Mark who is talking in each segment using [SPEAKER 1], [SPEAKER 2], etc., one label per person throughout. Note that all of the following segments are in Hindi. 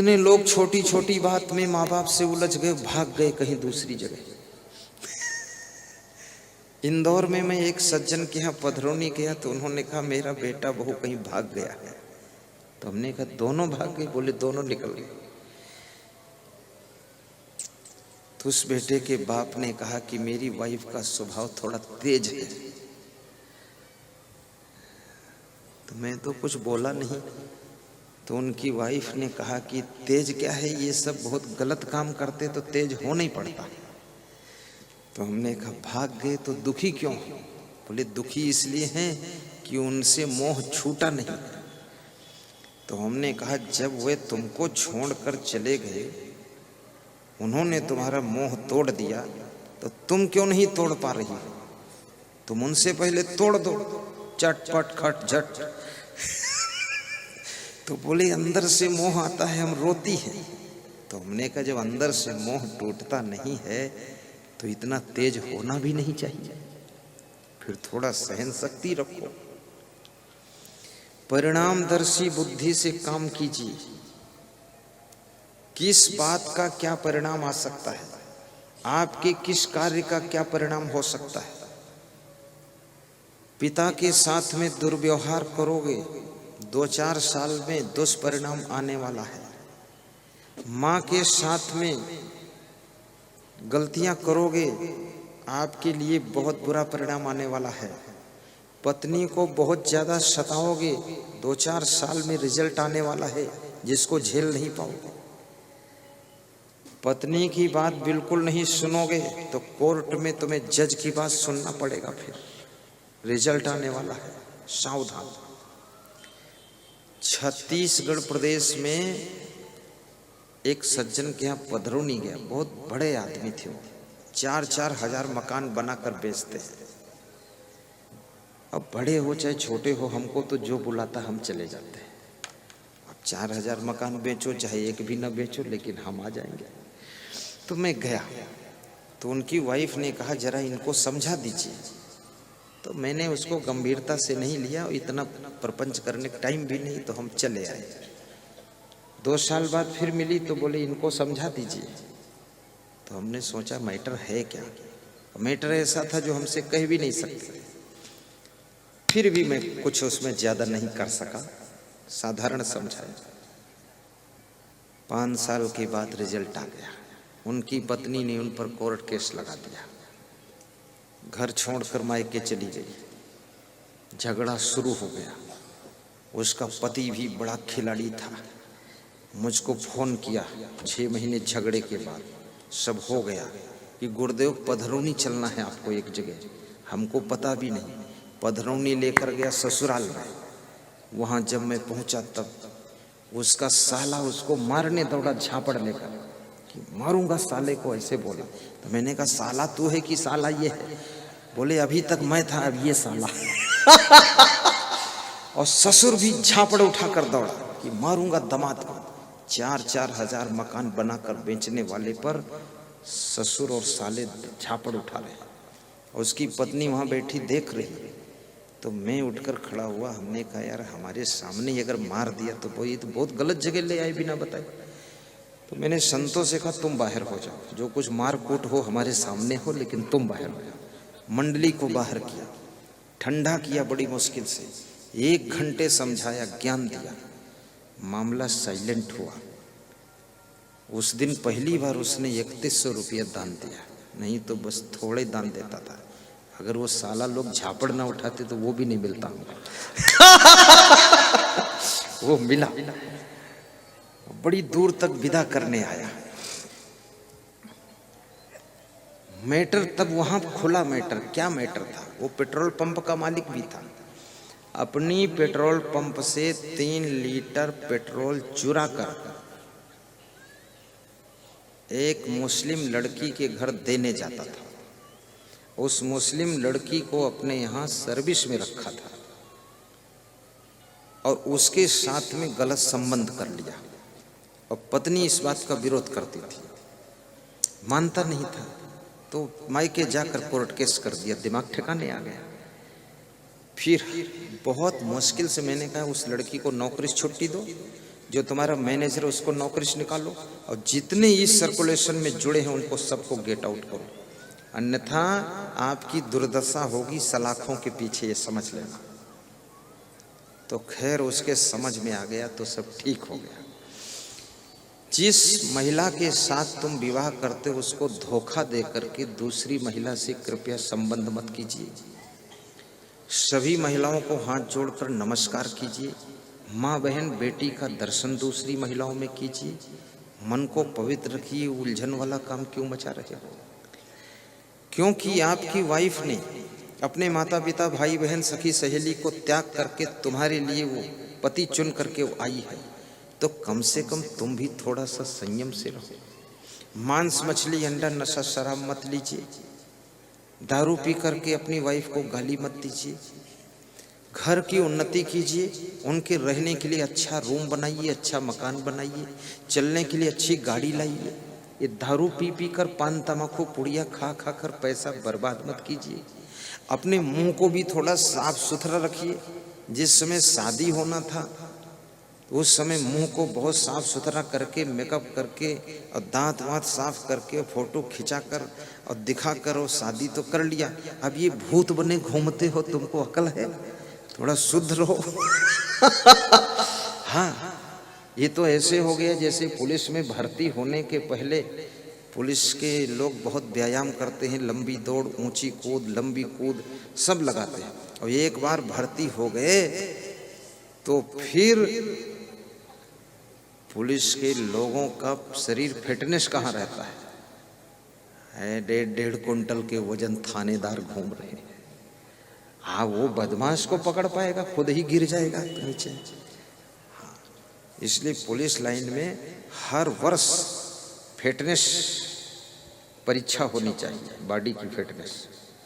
[SPEAKER 1] कितने लोग छोटी छोटी बात में माँ बाप से उलझ गए, भाग गए कहीं दूसरी जगह। इंदौर में मैं एक सज्जन के यहाँ पधरौनी गया तो उन्होंने कहा मेरा बेटा बहू कहीं भाग गया है। तो हमने कहा दोनों भाग गए? बोले दोनों निकल गए। तो उस बेटे के बाप ने कहा कि मेरी वाइफ का स्वभाव थोड़ा तेज है। तो मैं तो कुछ बोला नहीं। तो उनकी वाइफ ने कहा कि तेज क्या है, ये सब बहुत गलत काम करते तो तेज हो नहीं पड़ता। तो हमने कहा भाग गए तो दुखी क्यों? बोले दुखी इसलिए हैं कि उनसे मोह छूटा नहीं। तो हमने कहा जब वे तुमको छोड़कर चले गए, उन्होंने तुम्हारा मोह तोड़ दिया, तो तुम क्यों नहीं तोड़ पा रही? तुम उनसे पहले तोड़ दो, चटपट खट झट। तो बोले अंदर से मोह आता है, हम रोती हैं। तो हमने कहा जब अंदर से मोह टूटता नहीं है तो इतना तेज होना भी नहीं चाहिए, फिर थोड़ा सहन शक्ति रखो। परिणामदर्शी बुद्धि से काम कीजिए। किस बात का क्या परिणाम आ सकता है, आपके किस कार्य का क्या परिणाम हो सकता है। पिता के साथ में दुर्व्यवहार करोगे, 2-4 साल में दुष्परिणाम आने वाला है। माँ के साथ में गलतियां करोगे, आपके लिए बहुत बुरा परिणाम आने वाला है। पत्नी को बहुत ज्यादा सताओगे, 2-4 साल में रिजल्ट आने वाला है जिसको झेल नहीं पाओगे। पत्नी की बात बिल्कुल नहीं सुनोगे तो कोर्ट में तुम्हें जज की बात सुनना पड़ेगा, फिर रिजल्ट आने वाला है, सावधान। छत्तीसगढ़ प्रदेश में एक सज्जन के यहाँ पधरौनी गया, बहुत बड़े आदमी थे वो, 4-4 हजार मकान बनाकर बेचते हैं। अब बड़े हो चाहे छोटे हो, हमको तो जो बुलाता हम चले जाते हैं। अब 4,000 मकान बेचो चाहे एक भी ना बेचो, लेकिन हम आ जाएंगे। तो मैं गया तो उनकी वाइफ ने कहा जरा इनको समझा दीजिए। तो मैंने उसको गंभीरता से नहीं लिया, इतना प्रपंच करने का टाइम भी नहीं, तो हम चले आए। 2 साल बाद फिर मिली तो बोले इनको समझा दीजिए। तो हमने सोचा मैटर है क्या। मैटर ऐसा था जो हमसे कह भी नहीं सकते। फिर भी मैं कुछ उसमें ज्यादा नहीं कर सका, साधारण समझाया। 5 साल के बाद रिजल्ट आ गया। उनकी पत्नी ने उन पर कोर्ट केस लगा दिया, घर छोड़कर मायके चली गई। झगड़ा शुरू हो गया। उसका पति भी बड़ा खिलाड़ी था, मुझको फोन किया 6 महीने झगड़े के बाद। सब हो गया कि गुरुदेव पधरौनी चलना है आपको एक जगह। हमको पता भी नहीं, पधरौनी लेकर गया ससुराल में। वहां जब मैं पहुंचा तब उसका साला उसको मारने दौड़ा झापड़ लेकर कि मारूंगा साले को, ऐसे बोला। तो मैंने कहा साला तू है कि साला ये है? बोले अभी तक मैं था, अब ये साला। और ससुर भी झापड़ उठाकर दौड़ा कि मारूंगा दामाद को। 4-4 हजार मकान बनाकर बेचने वाले पर ससुर और साले झापड़ उठा रहे। और उसकी पत्नी वहां बैठी देख रही। तो मैं उठकर खड़ा हुआ। हमने कहा यार हमारे सामने ही अगर मार दिया तो वो ये तो बहुत गलत जगह ले आए बिना बताए। तो मैंने संतों से कहा तुम बाहर हो जाओ, जो कुछ मार कूट हो हमारे सामने हो, लेकिन तुम बाहर हो जाओ। मंडली को बाहर किया, ठंडा किया बड़ी मुश्किल से, 1 घंटे समझाया, ज्ञान दिया, मामला साइलेंट हुआ। उस दिन पहली बार उसने 3100 रुपया दान दिया, नहीं तो बस थोड़े दान देता था। अगर वो साला लोग झापड़ ना उठाते तो वो भी नहीं मिलता वो मिला। बड़ी दूर तक विदा करने आया। मैटर तब वहां खुला। मैटर क्या मैटर था? वो पेट्रोल पंप का मालिक भी था। अपनी पेट्रोल पंप से 3 लीटर पेट्रोल चुरा कर एक मुस्लिम लड़की के घर देने जाता था। उस मुस्लिम लड़की को अपने यहाँ सर्विस में रखा था और उसके साथ में गलत संबंध कर लिया। और पत्नी इस बात का विरोध करती थी, मानता नहीं था। तो मायके जाकर कोर्ट केस कर दिया, दिमाग ठिकाने आ गया। फिर बहुत मुश्किल से मैंने कहा उस लड़की को नौकरी से छुट्टी दो, जो तुम्हारा मैनेजर उसको नौकरी से निकालो, और जितने इस सर्कुलेशन में जुड़े हैं उनको सबको गेट आउट करो, अन्यथा आपकी दुर्दशा होगी सलाखों के पीछे, ये समझ लेना। तो खैर उसके समझ में आ गया तो सब ठीक हो गया। जिस महिला के साथ तुम विवाह करते हो उसको धोखा दे करके दूसरी महिला से कृपया संबंध मत कीजिए। सभी महिलाओं को हाथ जोड़कर नमस्कार कीजिए। माँ बहन बेटी का दर्शन दूसरी महिलाओं में कीजिए। मन को पवित्र रखिए। उलझन वाला काम क्यों मचा रहे हो? क्योंकि आपकी वाइफ ने अपने माता पिता भाई बहन सखी सहेली को त्याग करके तुम्हारे लिए वो पति चुन करके वो आई है, तो कम से कम तुम भी थोड़ा सा संयम से रहो। मांस मछली अंडा नशा शराब मत लीजिए। दारू पी करके अपनी वाइफ को गाली मत दीजिए। घर की उन्नति कीजिए। उनके रहने के लिए अच्छा रूम बनाइए, अच्छा मकान बनाइए, चलने के लिए अच्छी गाड़ी लाइए। ये दारू पी पी कर पान तमाकू पुड़िया खा खा कर पैसा बर्बाद मत कीजिए। अपने मुंह को भी थोड़ा साफ सुथरा रखिए। जिस समय शादी होना था उस समय मुंह को बहुत साफ सुथरा करके मेकअप करके और दांत वाँत साफ करके फोटो खिंचा कर और दिखा कर और शादी तो कर लिया। अब ये भूत बने घूमते हो, तुमको अकल है? थोड़ा शुद्ध रहो। हाँ, ये तो ऐसे हो गया जैसे पुलिस में भर्ती होने के पहले पुलिस के लोग बहुत व्यायाम करते हैं, लंबी दौड़, ऊंची कूद, लंबी कूद सब लगाते हैं, और एक बार भर्ती हो गए तो फिर पुलिस के लोगों का शरीर फिटनेस कहाँ रहता है? 1.5 कुंटल के वजन थानेदार घूम रहे हैं। हाँ, वो बदमाश को पकड़ पाएगा? खुद ही गिर जाएगा तो नीचे। हाँ, इसलिए पुलिस लाइन में हर वर्ष फिटनेस परीक्षा होनी चाहिए, बॉडी की फिटनेस।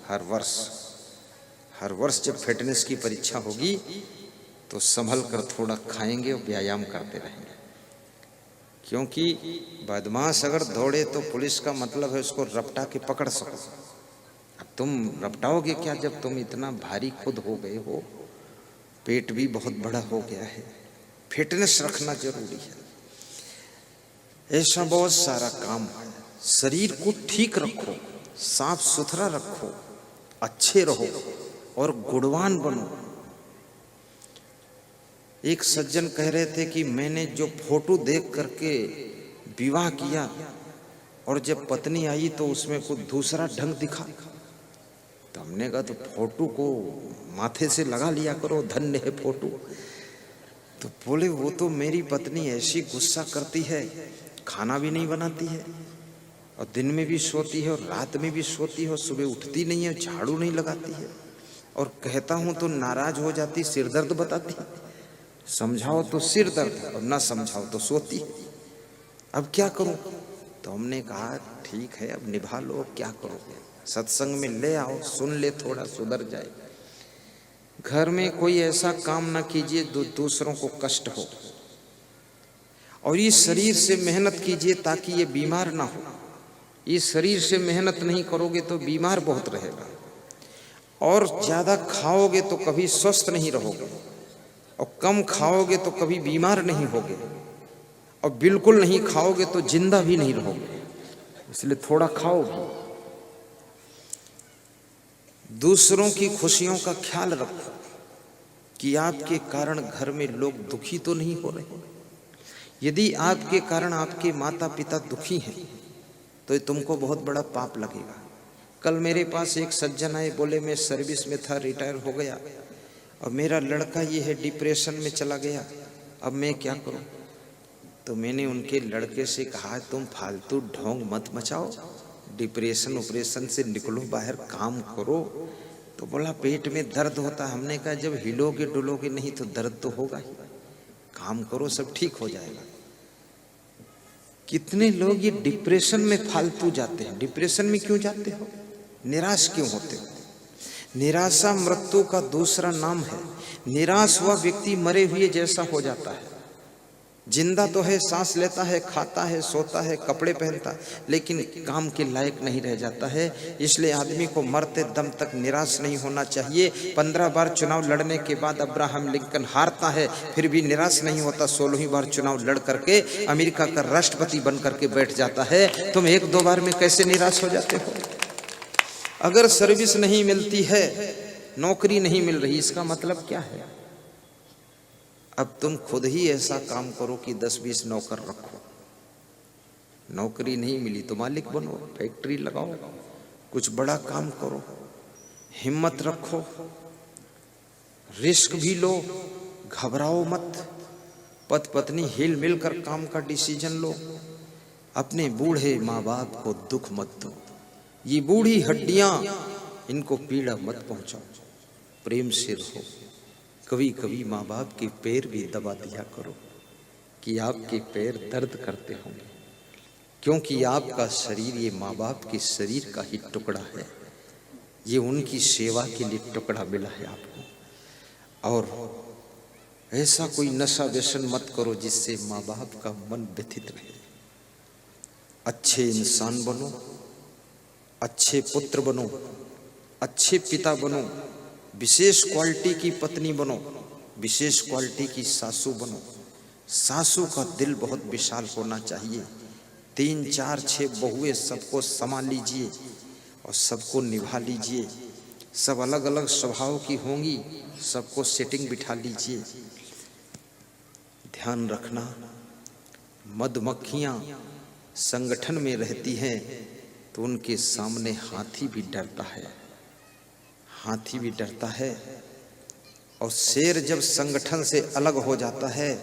[SPEAKER 1] हर वर्ष जब फिटनेस की परीक्षा होगी तो संभल कर थोड़ा खाएंगे और व्यायाम करते रहेंगे। क्योंकि बदमाश अगर दौड़े तो पुलिस का मतलब है उसको रपटा के पकड़ सको। अब तुम रपटाओगे क्या जब तुम इतना भारी खुद हो गए हो, पेट भी बहुत बड़ा हो गया है। फिटनेस रखना जरूरी है। ऐसा बहुत सारा काम है। शरीर को ठीक रखो, साफ सुथरा रखो, अच्छे रहो और गुणवान बनो। एक सज्जन कह रहे थे कि मैंने जो फोटो देख करके विवाह किया और जब पत्नी आई तो उसमें कुछ दूसरा ढंग दिखा। तो हमने कहा तो फोटो को माथे से लगा लिया करो, धन्य है फोटो। तो बोले वो तो मेरी पत्नी ऐसी गुस्सा करती है, खाना भी नहीं बनाती है और दिन में भी सोती है और रात में भी सोती है और सुबह उठती नहीं है, झाड़ू नहीं लगाती है, और कहता हूं तो नाराज हो जाती, सिर दर्द बताती। समझाओ तो सिर दर्द और ना समझाओ तो सोती। अब क्या करूं? तो हमने कहा ठीक है, अब निभा लो, अब क्या करोगे? सत्संग में ले आओ, सुन ले, थोड़ा सुधर जाए। घर में कोई ऐसा काम ना कीजिए जो दूसरों को कष्ट हो, और इस शरीर से मेहनत कीजिए ताकि ये बीमार ना हो। इस शरीर से मेहनत नहीं करोगे तो बीमार बहुत रहेगा, और ज्यादा खाओगे तो कभी स्वस्थ नहीं रहोगे, और कम खाओगे तो कभी बीमार नहीं होगे, और बिल्कुल नहीं खाओगे तो जिंदा भी नहीं रहोगे। इसलिए थोड़ा खाओ भी। दूसरों की खुशियों का ख्याल रखो कि आपके कारण घर में लोग दुखी तो नहीं हो रहे। यदि आपके कारण आपके माता पिता दुखी हैं तो ये तुमको बहुत बड़ा पाप लगेगा। कल मेरे पास एक सज्जन आए, बोले मैं सर्विस में था, रिटायर हो गया और मेरा लड़का ये है डिप्रेशन में चला गया, अब मैं क्या करूं? तो मैंने उनके लड़के से कहा तुम फालतू ढोंग मत मचाओ, डिप्रेशन ऑपरेशन से निकलो, बाहर काम करो। तो बोला पेट में दर्द होता। हमने कहा जब हिलोगे डुलोगे नहीं तो दर्द तो होगा ही, काम करो, सब ठीक हो जाएगा। कितने लोग ये डिप्रेशन में फालतू जाते हैं। डिप्रेशन में क्यों जाते हो? निराश क्यों होते हो? निराशा मृत्यु का दूसरा नाम है। निराश हुआ व्यक्ति मरे हुए जैसा हो जाता है। जिंदा तो है, सांस लेता है, खाता है, सोता है, कपड़े पहनता है, लेकिन काम के लायक नहीं रह जाता है। इसलिए आदमी को मरते दम तक निराश नहीं होना चाहिए। 15 बार चुनाव लड़ने के बाद अब्राहम लिंकन हारता है, फिर भी निराश नहीं होता। 16वीं बार चुनाव लड़ करके अमेरिका का राष्ट्रपति बन करके बैठ जाता है। तुम 1-2 बार में कैसे निराश हो जाते हो? अगर सर्विस नहीं मिलती है, नौकरी नहीं मिल रही, इसका मतलब क्या है? अब तुम खुद ही ऐसा काम करो कि 10-20 नौकर रखो। नौकरी नहीं मिली तो मालिक बनो, फैक्ट्री लगाओ, कुछ बड़ा काम करो, हिम्मत रखो, रिस्क भी लो, घबराओ मत। पति पत्नी हिल मिल कर काम का डिसीजन लो। अपने बूढ़े माँ बाप को दुख मत दो। ये बूढ़ी हड्डियां, इनको पीड़ा मत पहुंचाओ, प्रेम से रहो। कभी कभी माँ बाप के पैर भी दबा दिया करो कि आपके पैर दर्द करते होंगे, क्योंकि आपका शरीर ये माँ बाप के शरीर का ही टुकड़ा है। ये उनकी सेवा के लिए टुकड़ा मिला है आपको। और ऐसा कोई नशा व्यसन मत करो जिससे माँ बाप का मन व्यथित रहे। अच्छे इंसान बनो, अच्छे पुत्र बनो, अच्छे पिता बनो, विशेष क्वालिटी की पत्नी बनो, विशेष क्वालिटी की सासू बनो। सासू का दिल बहुत विशाल होना चाहिए। 3, 4, 6 बहुएं सबको संभाल लीजिए और सबको निभा लीजिए। सब अलग अलग स्वभाव की होंगी, सबको सेटिंग बिठा लीजिए। ध्यान रखना, मधुमक्खियां संगठन में रहती हैं तो उनके सामने हाथी भी डरता है, हाथी भी डरता है। और शेर जब संगठन से अलग हो जाता है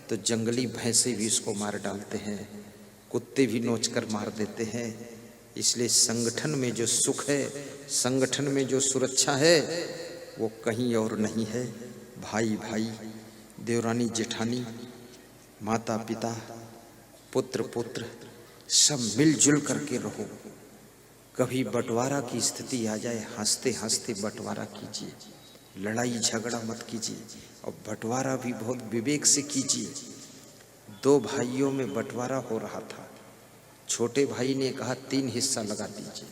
[SPEAKER 1] तो जंगली भैंसे भी उसको मार डालते हैं, कुत्ते भी नोचकर मार देते हैं। इसलिए संगठन में जो सुख है, संगठन में जो सुरक्षा है, वो कहीं और नहीं है। भाई भाई, देवरानी जेठानी, माता पिता, पुत्र पुत्र, सब मिलजुल करके रहो। कभी बंटवारा की स्थिति आ जाए, हंसते हंसते बंटवारा कीजिए, लड़ाई झगड़ा मत कीजिए। और बंटवारा भी बहुत विवेक से कीजिए। 2 भाइयों में बंटवारा हो रहा था। छोटे भाई ने कहा 3 हिस्सा लगा दीजिए,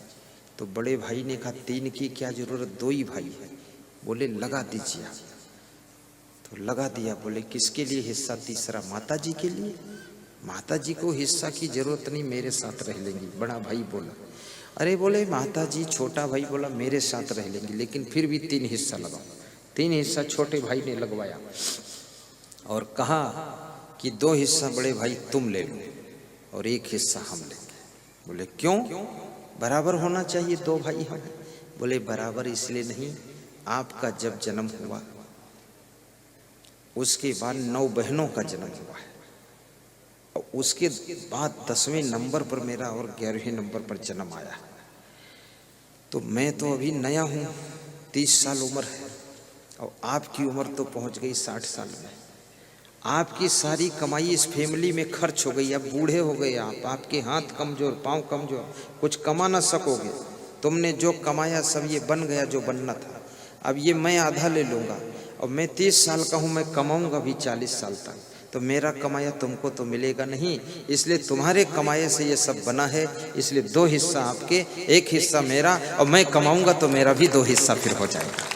[SPEAKER 1] तो बड़े भाई ने कहा 3 की क्या जरूरत, 2 ही भाई है। बोले लगा दीजिए आप, तो लगा दिया। बोले किसके लिए हिस्सा तीसरा? माता जी के लिए। माता जी को हिस्सा की जरूरत नहीं, मेरे साथ रह लेंगी। बड़ा भाई बोला, अरे बोले माता जी, छोटा भाई बोला मेरे साथ रह लेंगी, लेकिन फिर भी 3 हिस्सा लगाओ। 3 हिस्सा छोटे भाई ने लगवाया और कहा कि 2 हिस्सा बड़े भाई तुम ले लो और 1 हिस्सा हम लेंगे। बोले क्यों? बराबर होना चाहिए, 2 भाई हम। बोले बराबर इसलिए नहीं, आपका जब जन्म हुआ उसके बाद 9 बहनों का जन्म हुआ है, और उसके बाद 10वें नंबर पर मेरा और 11वें नंबर पर जन्म आया। तो मैं तो अभी नया हूँ, 30 साल उम्र है, और आपकी उम्र तो पहुँच गई 60 साल में। आपकी सारी कमाई इस फैमिली में खर्च हो गई। अब बूढ़े हो गए आप, आपके हाथ कमजोर, पाँव कमजोर, कुछ कमा ना सकोगे। तुमने जो कमाया सब ये बन गया जो बनना था। अब ये मैं आधा ले लूँगा, और मैं 30 साल का हूँ, मैं कमाऊँगा भी 40 साल तक, तो मेरा कमाया तुमको तो मिलेगा नहीं। इसलिए तुम्हारे कमाए से ये सब बना है। इसलिए 2 हिस्सा आपके, 1 हिस्सा मेरा, और मैं कमाऊँगा तो मेरा भी 2 हिस्सा फिर हो जाएगा।